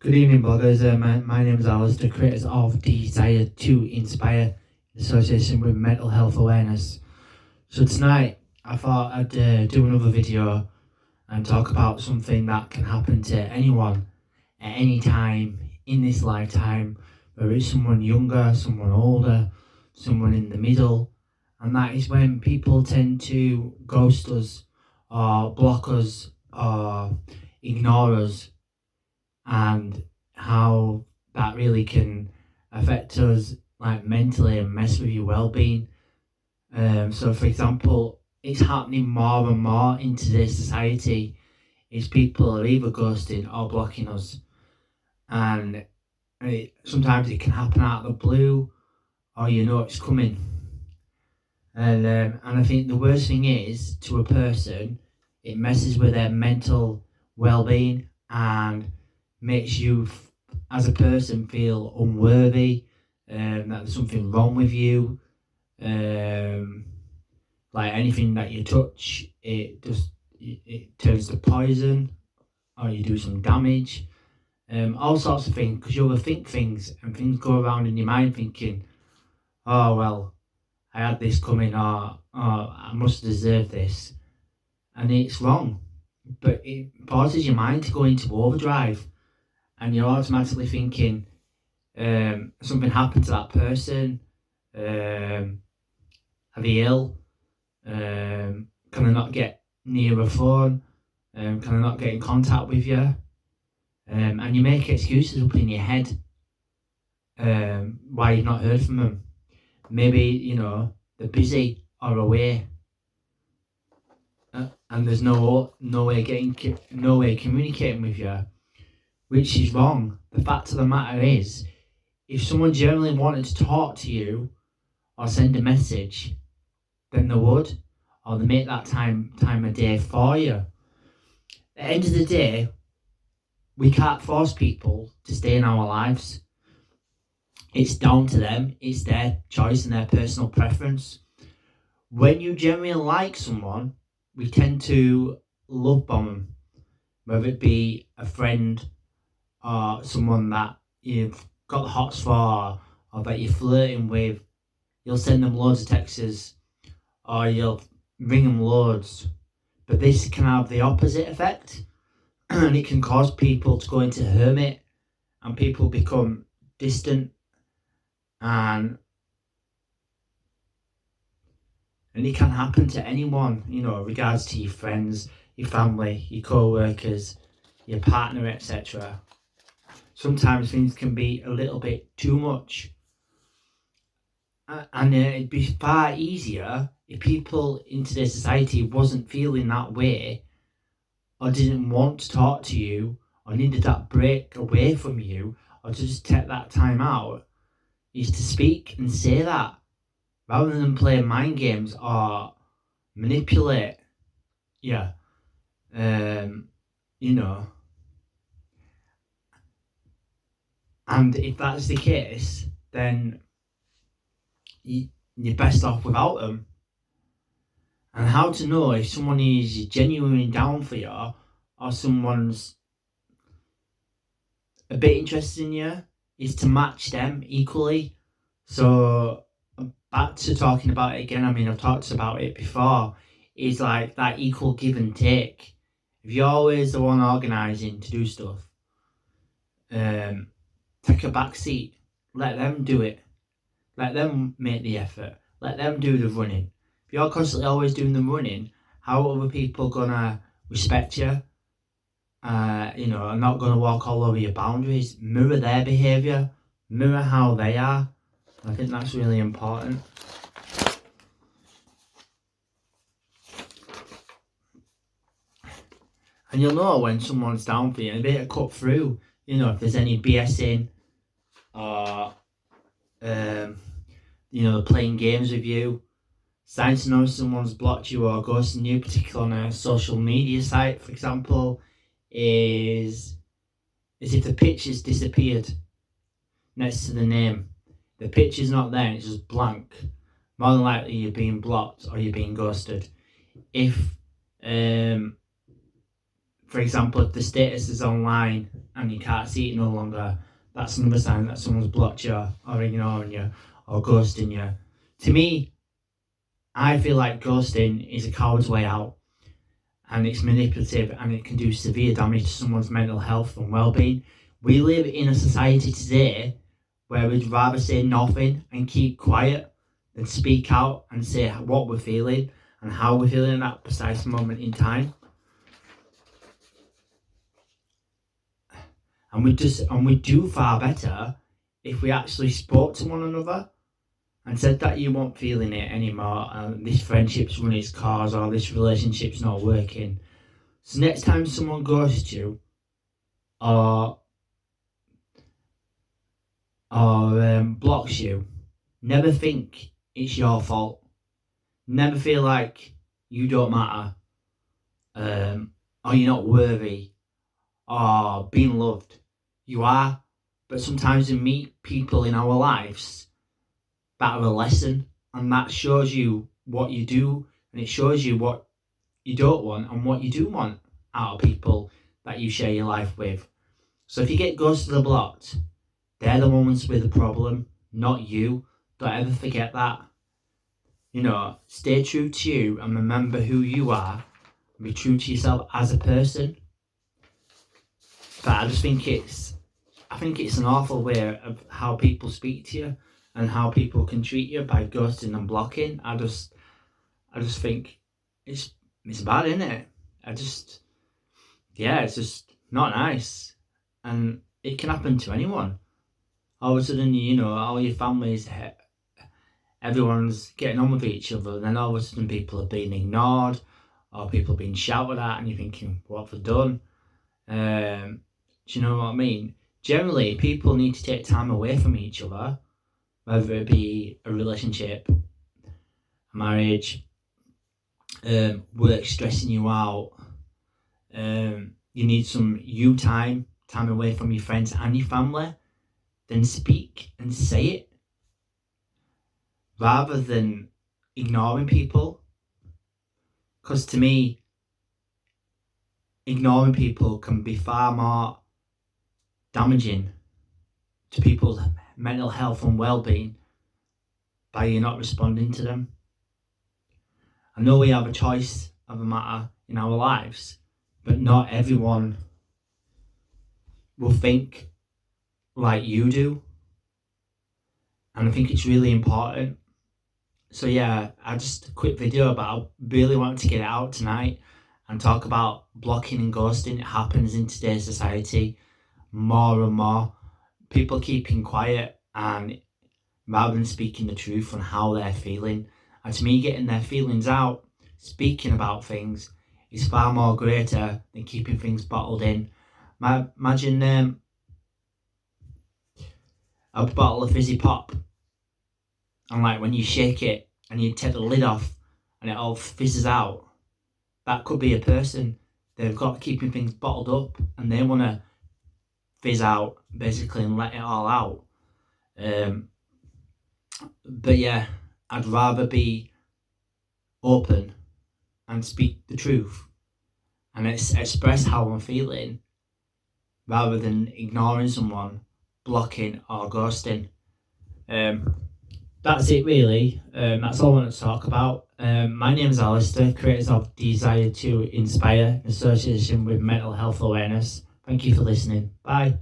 Good evening, bloggers. My name is Alistair, creators of Desire to Inspire, in association with mental health awareness. So tonight, I thought I'd do another video and talk about something that can happen to anyone at any time in this lifetime, whether it's someone younger, someone older, someone in the middle, and that is when people tend to ghost us or block us or ignore us, and how that really can affect us like mentally and mess with your well-being. So for example, it's happening more and more in today's society is people are either ghosting or blocking us, and sometimes it can happen out of the blue, or you know it's coming. And I think the worst thing is, to a person, it messes with their mental well-being and makes you as a person feel unworthy, that there's something wrong with you. Like anything that you touch, it turns to poison, or you do some damage. All sorts of things, because you overthink things and things go around in your mind thinking, oh well, I had this coming, or I must deserve this, and it's wrong. But it forces your mind to go into overdrive, and you're automatically thinking, something happened to that person. Are they ill? Can I not get near a phone? Can I not get in contact with you? And you make excuses up in your head why you've not heard from them. Maybe, they're busy or away, and there's no way communicating with you, which is wrong. The fact of the matter is, if someone genuinely wanted to talk to you or send a message, then they would, or they make that time of day for you. At the end of the day, we can't force people to stay in our lives. It's down to them. It's their choice and their personal preference. When you genuinely like someone, we tend to love bomb them, whether it be a friend or someone that you've got the hots for, or that you're flirting with. You'll send them loads of texts, or you'll ring them loads. But this can have the opposite effect, and it can cause people to go into hermit, and people become distant, and it can happen to anyone, regards to your friends, your family, your co-workers, your partner, etc. Sometimes things can be a little bit too much. And it'd be far easier if people in today's society wasn't feeling that way, or didn't want to talk to you, or needed that break away from you, or to just take that time out, is to speak and say that, rather than play mind games or manipulate. Yeah. And if that's the case, then you're best off without them. And how to know if someone is genuinely down for you, or someone's a bit interested in you, is to match them equally. So back to talking about it again, I've talked about it before, is like that equal give and take. If you're always the one organising to do stuff, take a back seat, let them do it, let them make the effort, let them do the running. If you're constantly always doing the running, how are other people gonna respect you? Are not gonna walk all over your boundaries. Mirror their behaviour, mirror how they are. I think that's really important. And you'll know when someone's down for you, and a bit of cut through, if there's any BSing, or playing games with you. Signs to know if someone's blocked you or ghosting you, particularly on a social media site, for example, is if the picture's disappeared next to the name. The picture's not there and it's just blank. More than likely you're being blocked or you're being ghosted. If For example, if the status is online and you can't see it no longer, that's another sign that someone's blocked you or ignoring you or ghosting you. To me, I feel like ghosting is a coward's way out, and it's manipulative, and it can do severe damage to someone's mental health and well-being. We live in a society today where we'd rather say nothing and keep quiet than speak out and say what we're feeling and how we're feeling at that precise moment in time. And we do far better if we actually spoke to one another and said that you weren't feeling it anymore, and this friendship's run its course, or this relationship's not working. So next time someone ghosts you, or blocks you, never think it's your fault. Never feel like you don't matter, or you're not worthy, or being loved. You are, but sometimes we meet people in our lives that are a lesson, and that shows you what you do, and it shows you what you don't want and what you do want out of people that you share your life with. So if you get ghosted or blocked, they're the ones with the problem, not you. Don't ever forget that. Stay true to you and remember who you are, and be true to yourself as a person. But I think it's an awful way of how people speak to you and how people can treat you by ghosting and blocking. I just think it's bad, isn't it? It's just not nice, and it can happen to anyone. All of a sudden, all your families, everyone's getting on with each other, and then all of a sudden people are being ignored, or people are being shouted at, and you're thinking, what have they done? Do you know what I mean? Generally, people need to take time away from each other, whether it be a relationship, a marriage, work stressing you out. You need some time away from your friends and your family. Then speak and say it, rather than ignoring people. Because to me, ignoring people can be far more damaging to people's mental health and well-being by you not responding to them. I know we have a choice of a matter in our lives, but not everyone will think like you do, and I think it's really important. So yeah, just a quick video, but I really want to get it out tonight and talk about blocking and ghosting. It happens in today's society more and more. People keeping quiet and rather than speaking the truth on how they're feeling. And to me, getting their feelings out, speaking about things, is far more greater than keeping things bottled in. Imagine a bottle of fizzy pop, and like when you shake it and you take the lid off and it all fizzes out. That could be a person. They've got keeping things bottled up and they want to fizz out basically and let it all out. But yeah, I'd rather be open and speak the truth and express how I'm feeling, rather than ignoring someone, blocking or ghosting. That's it really. That's all I want to talk about. My name is Alistair, creators of Desire to Inspire, in association with Mental Health Awareness. Thank you for listening. Bye.